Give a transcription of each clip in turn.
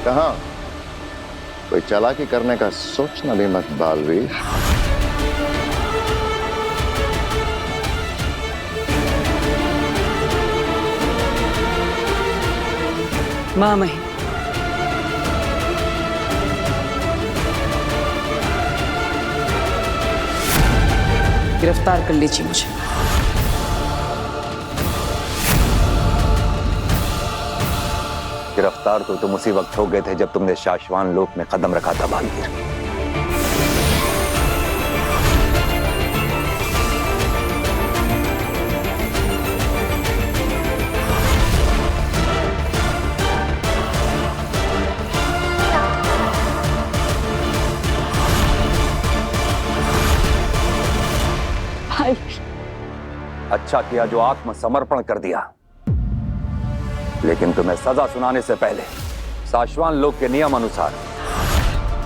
कहाँ? कोई चालाकी करने का सोचना भी मत बालवीर। माँ मही, गिरफ्तार कर लीजिए मुझे। गिरफ्तार तो तुम उसी वक्त हो गए थे जब तुमने शाश्वान लोक में कदम रखा था बालवीर। अच्छा किया जो आत्मसमर्पण कर दिया, लेकिन तुम्हें सजा सुनाने से पहले शाश्वान लोक के नियम अनुसार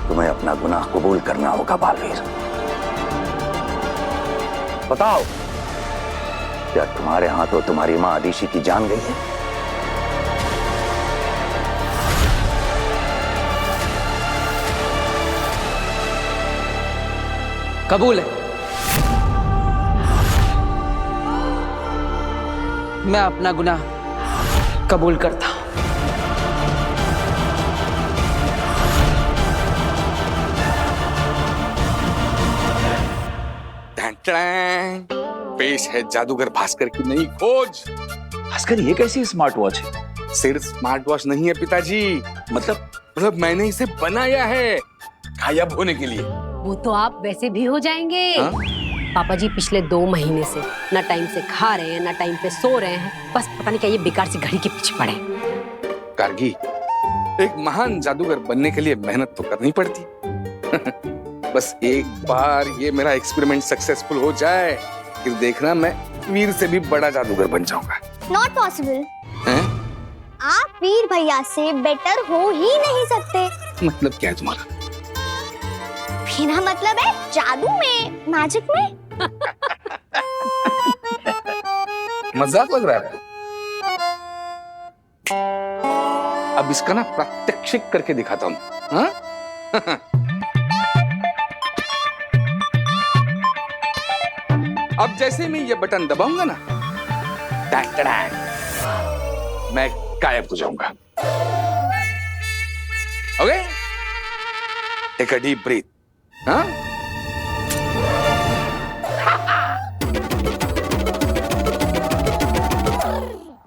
तुम्हें अपना गुनाह कबूल करना होगा बालवीर। बताओ, क्या तुम्हारे हाथों तुम्हारी मां आदिशी की जान गई है? कबूल है। मैं अपना गुनाह कबूल करता हूं। पेश है जादूगर भास्कर की नई खोज। भास्कर, ये कैसी स्मार्ट वॉच है? सिर्फ स्मार्ट वॉच नहीं है पिताजी, मतलब मैंने इसे बनाया है गायब होने के लिए। वो तो आप वैसे भी हो जाएंगे। हा? पापा जी पिछले 2 महीने से ना टाइम से खा रहे हैं ना टाइम पे सो रहे हैं, बस पता नहीं क्या ये बेकार सी घड़ी के पीछे पड़े हैं। गार्गी, एक महान जादूगर बनने के लिए मेहनत तो करनी पड़ती। बस एक बार ये मेरा एक्सपेरिमेंट सक्सेसफुल हो जाए, फिर देखना मैं वीर से भी बड़ा जादूगर बन जाऊंगा। Not possible. आप वीर भैया से बेटर हो ही नहीं सकते। मतलब क्या है तुम्हारा? मेरा मतलब है जादू में, मैजिक में। मजाक लग रहा है? अब इसका ना प्रात्यक्षिक करके दिखाता हूं। हाँ? अब जैसे मैं ये बटन दबाऊंगा ना, टैंग टैंग, मैं गायब हो जाऊंगा। Okay? Take a deep breath. हाँ?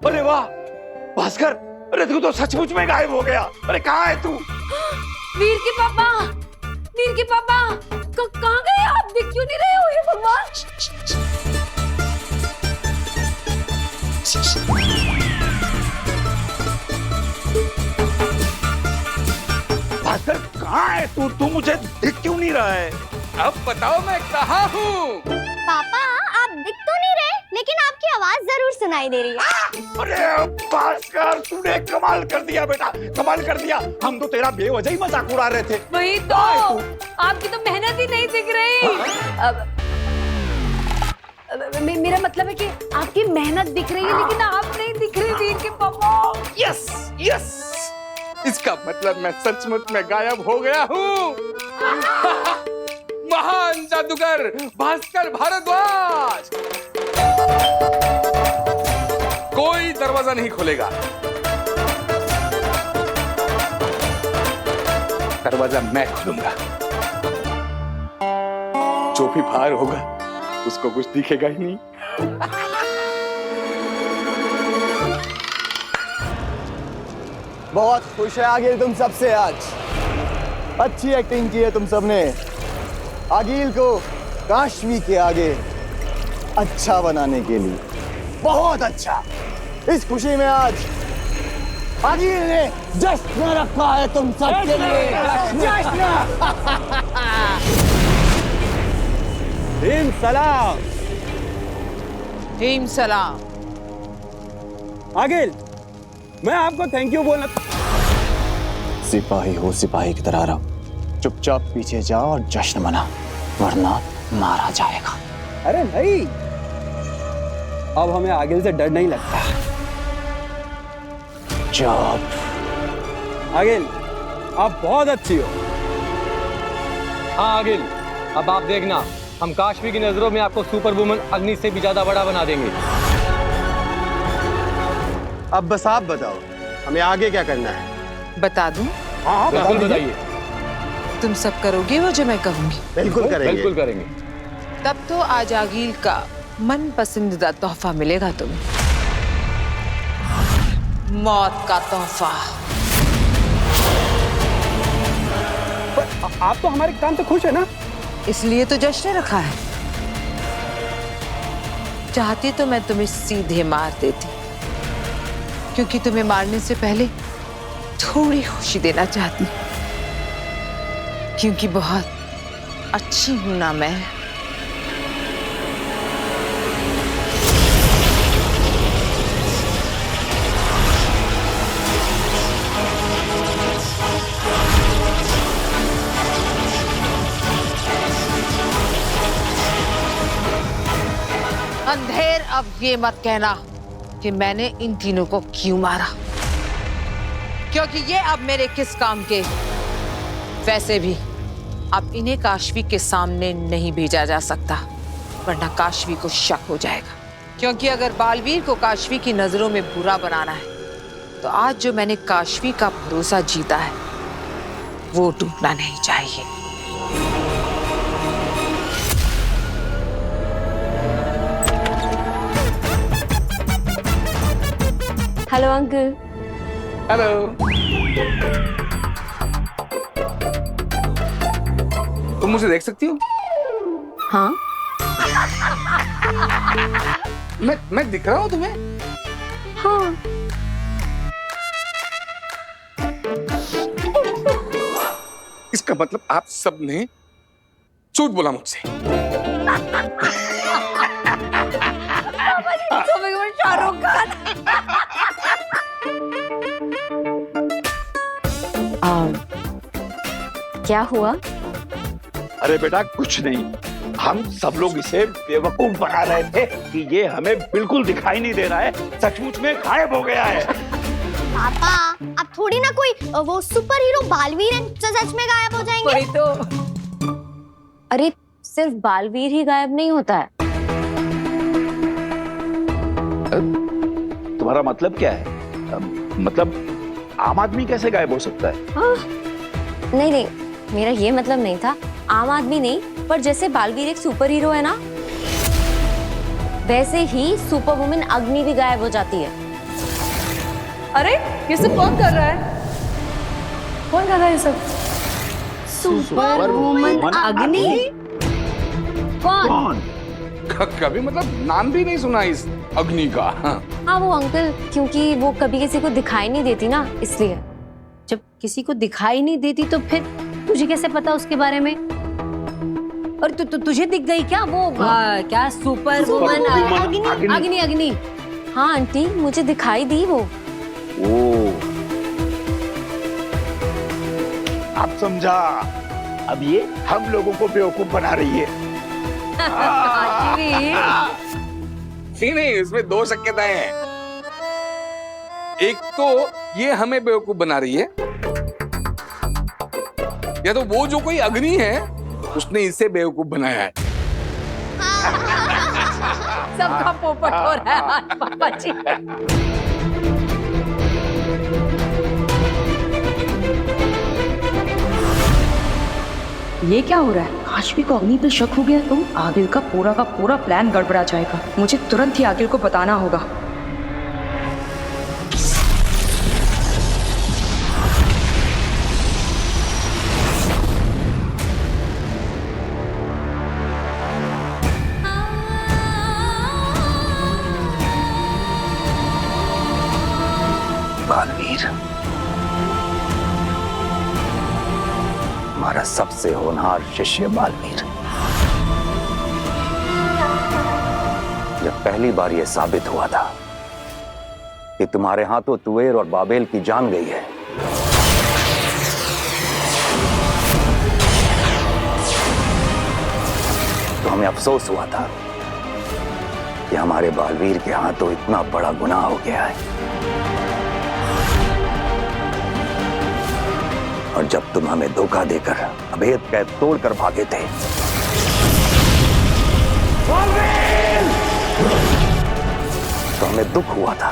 अरे वाह भास्कर, अरे तू तो सचमुच में गायब हो गया। अरे कहाँ है तू? वीर के पापा, वीर के पापा, कहाँ गए आप? दिख क्यों नहीं रहे हो? ये भगवान! भास्कर कहाँ है तू मुझे दिख क्यों नहीं रहा है? अब बताओ मैं कहाँ हूँ? पापा, आप दिख तो नहीं रहे, लेकिन आपकी आवाज जरूर सुनाई दे रही है। अरे भास्कर, तूने कमाल कर दिया बेटा, कमाल कर दिया। हम तो तेरा बेवजह ही मजाक उड़ा रहे थे। वही तो, आपकी तो मेहनत ही नहीं दिख रही। मेरा मतलब है कि आपकी मेहनत दिख रही है, लेकिन आप नहीं दिख रहे वीर के पापा। यस यस, इसका मतलब मैं सचमुच में गायब हो गया हूँ। महान जादूगर भास्कर भारद्वाज, कोई दरवाजा नहीं खोलेगा। दरवाजा मैं खोलूंगा। जो भी बाहर होगा उसको कुछ दिखेगा ही नहीं। बहुत खुश है आगिल तुम सबसे आज। अच्छी एक्टिंग की है तुम सबने। आगिल को काशवी के आगे अच्छा बनाने के लिए बहुत अच्छा। इस खुशी में आज आगिल ने जश्न रखा है तुम सबके लिए। जश्न। टीम सलाम। टीम सलाम। आगिल, मैं आपको थैंक यू बोलना। सिपाही हो सिपाही की तरह रहो, चुपचाप पीछे जाओ और जश्न मना, वरना मारा जाएगा। अरे नहीं, अब हमें आगिल से डर नहीं लगता। जब आगिल, आप बहुत अच्छी हो। हाँ आगिल, अब आप देखना, हम काशवी की नजरों में आपको सुपर वुमन अग्नि से भी ज्यादा बड़ा बना देंगे। अब बस आप बताओ, हमें आगे क्या करना है? बता दूं? हाँ बिल्कुल बताइए। तुम सब करोगे वो जो मैं कहूंगी? बिल्कुल करेंगे। बिल्कुल करेंगे। तब तो आज आगिल का मन पसंदीदा तोहफा मिलेगा तुम्हें, मौत का तोहफा। आप तो हमारे काम से खुश है ना? इसलिए तो जश्न रखा है। चाहती तो मैं तुम्हें सीधे मार देती, क्योंकि तुम्हें मारने से पहले थोड़ी खुशी देना चाहती, क्योंकि बहुत अच्छी हूं ना मैं। अंधेर, अब ये मत कहना कि मैंने इन तीनों को क्यों मारा, क्योंकि ये अब मेरे किस काम के। वैसे भी अब इन्हें काशवी के सामने नहीं भेजा जा सकता, वरना काशवी को शक हो जाएगा। क्योंकि अगर बालवीर को काशवी की नजरों में बुरा बनाना है, तो आज जो मैंने काशवी का भरोसा जीता है, वो टूटना नहीं चाहिए। Hello uncle. हेलो। तुम मुझे देख सकती हो? हाँ। मैं दिख रहा हूँ तुम्हें? हाँ। इसका मतलब आप सबने झूठ बोला मुझसे। शाहरुख खान। क्या हुआ? अरे बेटा कुछ नहीं, हम सब लोग इसे बेवकूफ बना रहे थे कि ये हमें बिल्कुल दिखाई नहीं दे रहा है, सचमुच में गायब हो गया है। पापा, अब थोड़ी ना कोई वो सुपर हीरो बालवीर सच में गायब हो जाएंगे। वही तो। अरे सिर्फ बालवीर ही गायब नहीं होता है। तुम्हारा मतलब क्या है? मतलब आम आदमी कैसे गायब हो सकता है? नहीं नहीं, मेरा ये मतलब नहीं था। आम आदमी नहीं, पर जैसे बालवीर एक सुपर हीरो है ना, वैसे ही सुपर वुमन अग्नि भी गायब हो जाती है। अरे ये सब कौन कर रहा है? कौन कर रहा है ये सब? सुपर वुमन अग्नि? कौन? कभी मतलब नाम भी नहीं सुना इस अग्नि का। हाँ वो अंकल, क्योंकि वो कभी किसी को दिखाई नहीं देती ना, इसलिए। जब किसी को दिखाई नहीं देती तो फिर तुझे कैसे पता उसके बारे में? और तुझे दिख गई क्या वो क्या सुपर वुमन अग्नि? अग्नि हाँ आंटी, मुझे दिखाई दी वो। आप समझा? अब ये हम लोगों को बेवकूफ बना रही है। नहीं, इसमें दो शक्यताएं हैं। एक तो ये हमें बेवकूफ बना रही है, या तो वो जो कोई अग्नि है उसने इसे बेवकूफ बनाया है। सबका पोपट हो रहा है आज पापा जी। ये क्या हो रहा है? काशवी को अग्नि पे शक हो गया तो आगिल का पूरा प्लान गड़बड़ा जाएगा। मुझे तुरंत ही आगिल को बताना होगा। बालवीर, हमारा सबसे होनहार शिष्य बालवीर, जब पहली बार यह साबित हुआ था कि तुम्हारे हाथों तुवेर और बाबेल की जान गई है, तो हमें अफसोस हुआ था कि हमारे बालवीर के हाथों इतना बड़ा गुनाह हो गया है। और जब तुम हमें धोखा देकर अभेद कैद तोड़कर भागे थे, तो हमें दुख हुआ था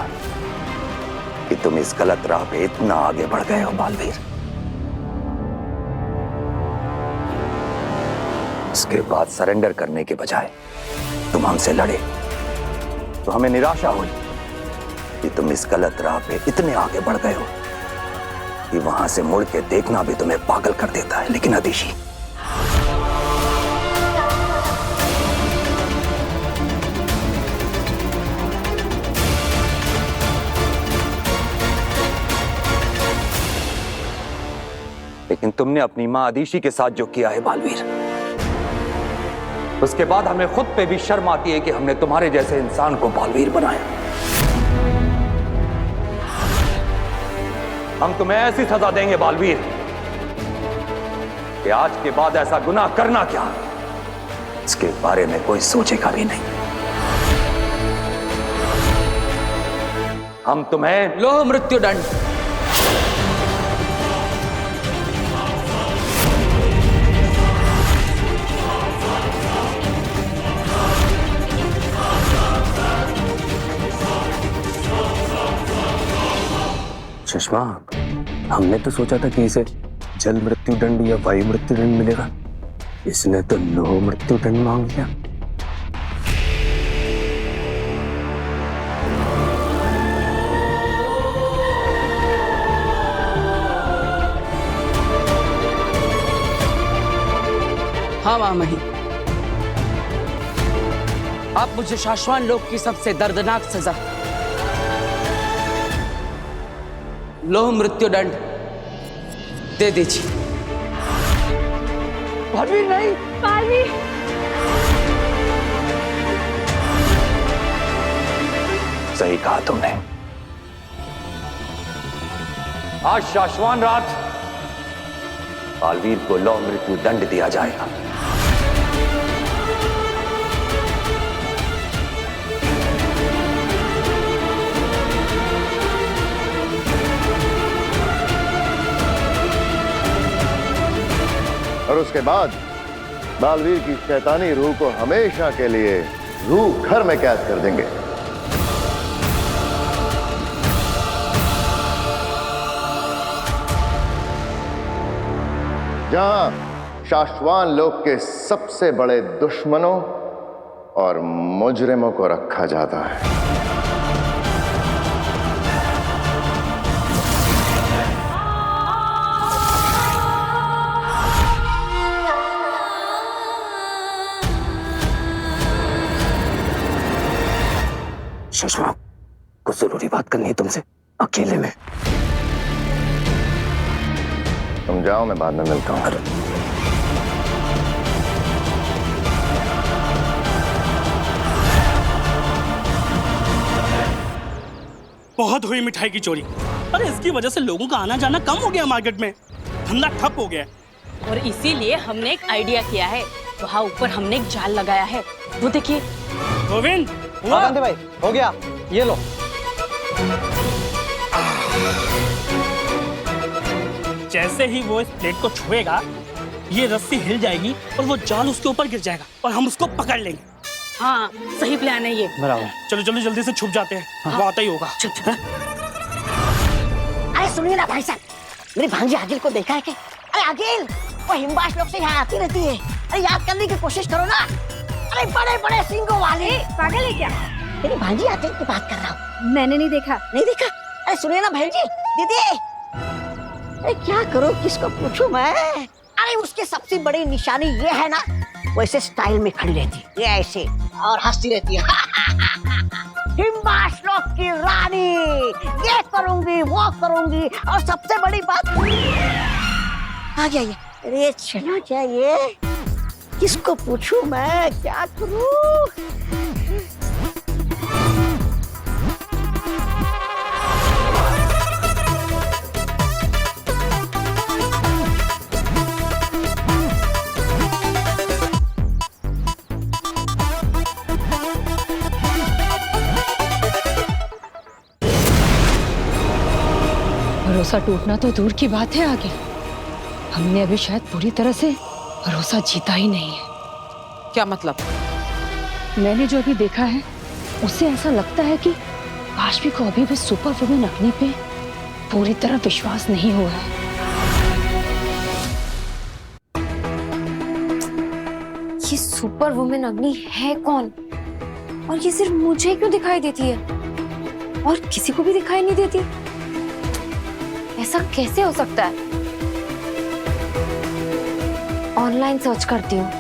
कि तुम इस गलत राह पे इतना आगे बढ़ गए हो बालवीर। इसके बाद सरेंडर करने के बजाय तुम हमसे लड़े, तो हमें निराशा हुई कि तुम इस गलत राह पे इतने आगे बढ़ गए हो कि वहां से मुड़ के देखना भी तुम्हें पागल कर देता है। लेकिन अदिशी, लेकिन तुमने अपनी मां अदिशी के साथ जो किया है बालवीर, उसके बाद हमें खुद पे भी शर्म आती है कि हमने तुम्हारे जैसे इंसान को बालवीर बनाया। हम तुम्हें ऐसी सजा देंगे बालवीर कि आज के बाद ऐसा गुनाह करना क्या, इसके बारे में कोई सोचेगा भी नहीं। हम तुम्हें लो मृत्युदंड। चश्मा, हमने तो सोचा था कि इसे जल मृत्यु दंड या वायु मृत्यु दंड मिलेगा, इसने तो लोह मृत्यु दंड मांग लिया। हाँ मामही, आप मुझे शाश्वान लोक की सबसे दर्दनाक सजा, लोह मृत्युदंड दे दीजिए। बालवीर नहीं, बालवीर, सही कहा तुमने। आज शाश्वान रात बालवीर को लौह मृत्यु दंड दिया जाएगा। और उसके बाद बालवीर की शैतानी रूह को हमेशा के लिए रूह घर में कैद कर देंगे। जहां शाश्वान लोक के सबसे बड़े दुश्मनों और मुजरिमों को रखा जाता है। चश्मा, कुछ जरूरी बात करनी है तुमसे, अकेले में। तुम जाओ, मैं बाद में मिलता हूं। बहुत हुई मिठाई की चोरी। अरे इसकी वजह से लोगों का आना जाना कम हो गया, मार्केट में धंधा ठप हो गया। और इसीलिए हमने एक आइडिया किया है, वहाँ ऊपर हमने एक जाल लगाया है, वो देखिए। गोविंद, भाई हो गया, ये लो। जैसे ही वो इस प्लेट को छुएगा, ये रस्सी हिल जाएगी और वो जाल उसके ऊपर गिर जाएगा और हम उसको पकड़ लेंगे। हाँ, सही प्लान है ये। बराबर। चलो चलो जल्दी से छुप जाते हैं। हाँ। वो आता ही होगा। अरे सुनिए ना भाई साहब, मेरी भांजी आगिल को देखा है क्या? अरे आगिल, वो हिमबाश लोग से यहाँ आती रहती है। अरे याद करने की कोशिश करो ना। अरे बड़े बड़े सिंगों वाले। पागल है क्या? मेरी भांजी आगिल की बात कर रहा हूँ। मैंने नहीं देखा। नहीं देखा? अरे सुनिए ना भाई जी, दीदी। अरे क्या करूं, किसको पूछूं मैं? अरे उसकी सबसे बड़ी निशानी ये है ना, वो ऐसे स्टाइल में खड़ी रहती है, ये ऐसे और हंसती रहती है। हिमबाश लोक की रानी, ये करूंगी वो करूंगी, और सबसे बड़ी बात आ गया ये। अरे चला क्या ये, किसको पूछूं मैं, क्या करूं? भरोसा टूटना तो दूर की बात है, आगे हमने अभी शायद पूरी तरह से भरोसा जीता ही नहीं है। क्या मतलब? मैंने जो अभी देखा है उससे ऐसा लगता है कि काशवी को अभी भी सुपर वुमन अग्नि पे पूरी तरह विश्वास नहीं हुआ है। ये सुपर वुमन अग्नि है कौन? और ये सिर्फ मुझे क्यों दिखाई देती है और किसी को भी दिखाई नहीं देती? ऐसा कैसे हो सकता है? ऑनलाइन सर्च करती हूँ।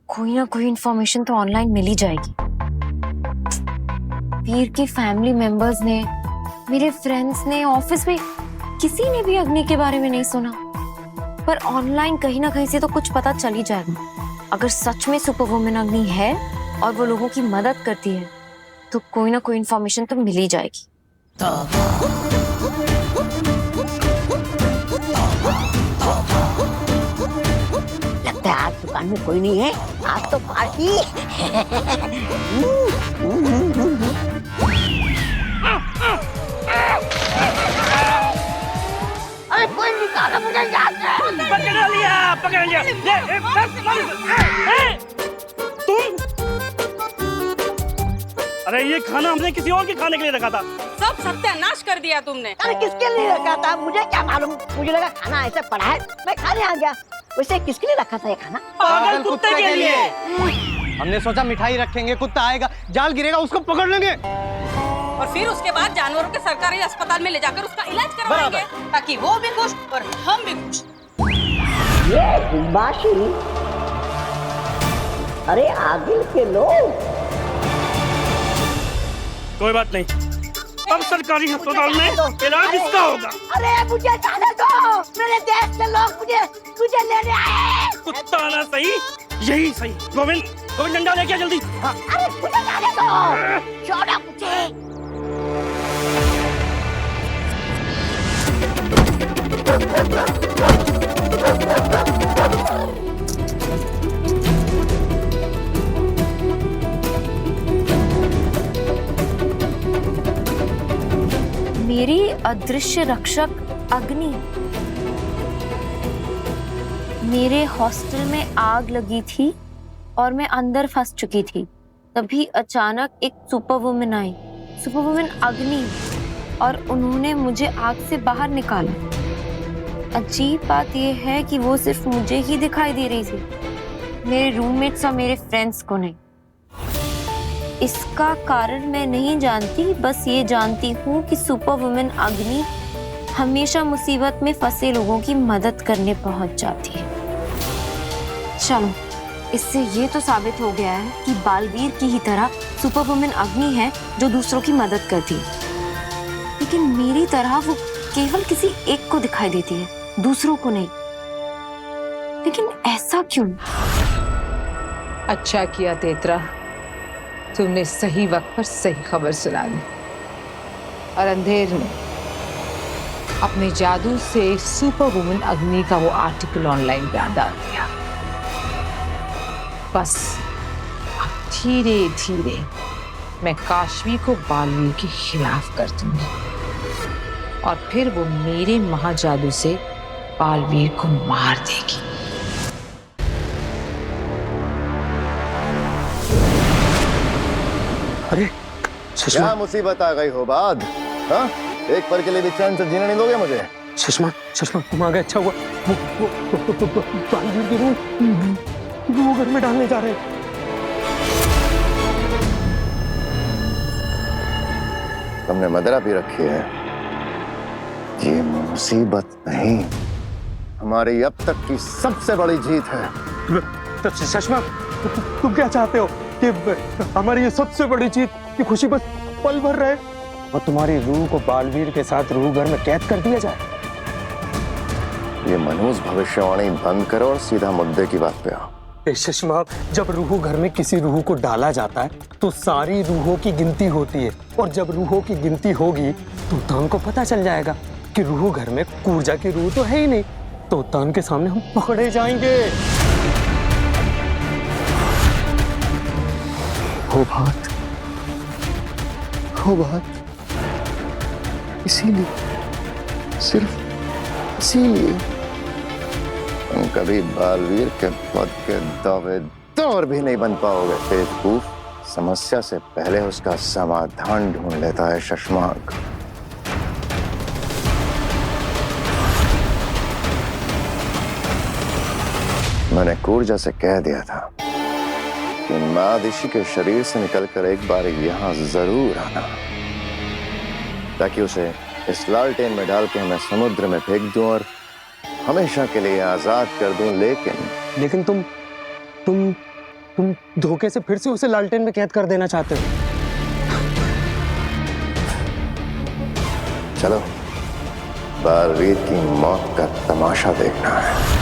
कोई ना कोई इंफॉर्मेशन तो ऑनलाइन मिल ही जाएगी। वीर के फैमिली मेंबर्स ने, मेरे फ्रेंड्स ने, ऑफिस में किसी ने भी अग्नि के बारे में नहीं सुना, पर ऑनलाइन कहीं ना कहीं से तो कुछ पता चल ही जाएगा। अगर सच में सुपर वुमन अग्नि है और वो लोगों की मदद करती है तो कोई ना कोई इंफॉर्मेशन तो मिल ही जाएगी। लगता है आज दुकान में कोई नहीं है, आज तो पार्टी। अरे कोई निकालो मुझे यहाँ से। पकड़ लिया, पकड़ लिया। तुम? अरे ये खाना हमने किसी और के खाने के लिए रखा था। सब सत्यानाश कर दिया तुमने। अरे किसके लिए रखा था मुझे क्या मालूम, मुझे लगा खाना ऐसे पड़ा है मैं खाने आ गया। वैसे किसके लिए रखा था ये खाना? पागल कुत्ते के लिए। हमने सोचा मिठाई रखेंगे, कुत्ता आएगा, जाल गिरेगा, उसको पकड़ लेंगे और फिर उसके बाद जानवरों के सरकारी अस्पताल में ले जाकर उसका इलाज करवाएंगे ताकि वो भी खुश और हम भी खुश। ये दिलबाशी, अरे आदिल के लोग। कोई बात नहीं, अब सरकारी अस्पताल में इलाज इसका होगा। अरे मुझे जाने दो, मेरे देश के लोग मुझे लेने आए। कुत्ता ना सही, यही सही। गोविंद, गोविंद डंडा लेके आ जल्दी। हाँ। अरे मुझे जाने दो, छोड़ो मुझे। मेरी अदृश्य रक्षक अग्नि। मेरे हॉस्टल में आग लगी थी और मैं अंदर फंस चुकी थी। तभी अचानक एक super woman I, super woman अग्नि, और उन्होंने मुझे आग से बाहर निकाला। अजीब बात यह है कि वो सिर्फ मुझे ही दिखाई दे रही थी, मेरे रूममेट्स और मेरे फ्रेंड्स को नहीं। इसका कारण मैं नहीं जानती, बस ये जानती हूँ कि सुपर वुमन अग्नि हमेशा मुसीबत में फंसे लोगों की मदद करने पहुंच जाती है। चलो, इससे ये तो साबित हो गया है कि बालवीर की ही तरह सुपर वुमन अग्नि है जो दूसरों की मदद करती है, लेकिन मेरी तरह वो केवल किसी एक को दिखाई देती है, दूसरों को नहीं। लेकिन ऐसा क्यों? अच्छा किया तेतरा, तुमने सही वक्त पर सही खबर सुना दी और अंधेर में अपने जादू से सुपर वुमन अग्नि का वो आर्टिकल ऑनलाइन पे डाल दिया। बस अब धीरे धीरे मैं काशवी को बालवीर के खिलाफ कर दूंगी और फिर वो मेरे महाजादू से बालवीर को मार देगी। अरे क्या मुसीबत आ गई हो बाद? हाँ, एक पल के लिए भी चैन से जीने नहीं दोगे मुझे? सुषमा, सुषमा तुम आ गए, अच्छा हुआ। वो बालवीर की रूह घर में डालने जा रहे हैं। तुमने मदरा भी रखी है। ये मुसीबत नहीं, हमारी अब तक की सबसे बड़ी जीत है। सुषमा, तुम क्या चाहते हो कि हमारी ये सबसे बड़ी जीत की खुशी बस पल भर रहे और तुम्हारी रूह को बालवीर के साथ रूह घर में कैद कर दिया जाए? ये मनहूस भविष्यवाणी बंद करो और सीधा मुद्दे की बात पे आओ। सुषमा, जब रूह घर में किसी रूह को डाला जाता है तो सारी रूहों की गिनती होती है, और जब रूहों की गिनती होगी तो तान को पता चल जाएगा कि रूह घर में कूर्जा की रूह तो है ही नहीं, तो तान के सामने हम पकड़े जाएंगे। वो बात इसीलिए, सिर्फ इसीलिए तुम कभी बालवीर के पद के दावेदार भी नहीं बन पाओगे बेवकूफ। समस्या से पहले उसका समाधान ढूंढ लेता है शशमाक। मैंने कूर्जा से कह दिया था कि महादिशी के शरीर से निकलकर एक बार यहां जरूर आना, ताकि उसे इस लालटेन में डाल के मैं समुद्र में फेंक दूं और हमेशा के लिए आजाद कर दूं। लेकिन तुम धोखे से फिर से उसे लालटेन में कैद कर देना चाहते हो। चलो बालवीर की मौत का तमाशा देखना है।